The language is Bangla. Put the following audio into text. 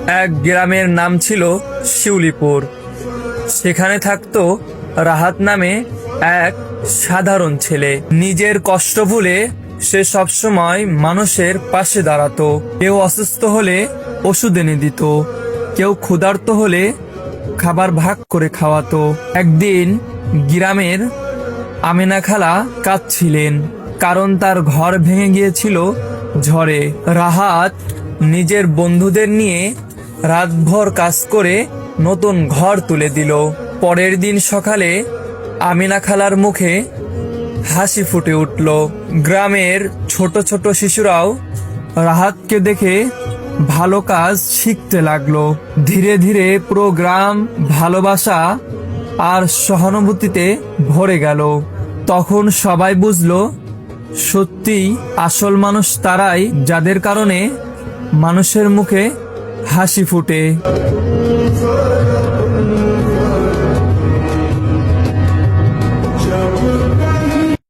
এক গ্রামের নাম ছিল শিউলিপুর। সেখানে থাকতো রাহাত নামে এক সাধারণ ছেলে। নিজের কষ্ট ভুলে সে সবসময় মানুষের পাশে দাঁড়াতো। কেউ অসুস্থ হলে ওষুধ এনে দিত, কেউ ক্ষুধার্ত হলে খাবার ভাগ করে খাওয়াতো। একদিন গ্রামের আমেনা খালা কাঁদছিলেন, কারণ তার ঘর ভেঙে গিয়েছিল ঝড়ে। রাহাত নিজের বন্ধুদের নিয়ে রাতভর কাজ করে নতুন ঘর তুলে দিল। পরের দিন সকালে আমিনা খালার মুখে হাসি ফুটে উঠল। গ্রামের ছোট ছোট শিশুরাও রাহাতকে দেখে ভালো কাজ শিখতে লাগলো। ধীরে ধীরে পুরো গ্রাম ভালোবাসা আর সহানুভূতিতে ভরে গেল। তখন সবাই বুঝলো, সত্যিই আসল মানুষ তারাই যাদের কারণে মানুষের মুখে হাসি ফুটে।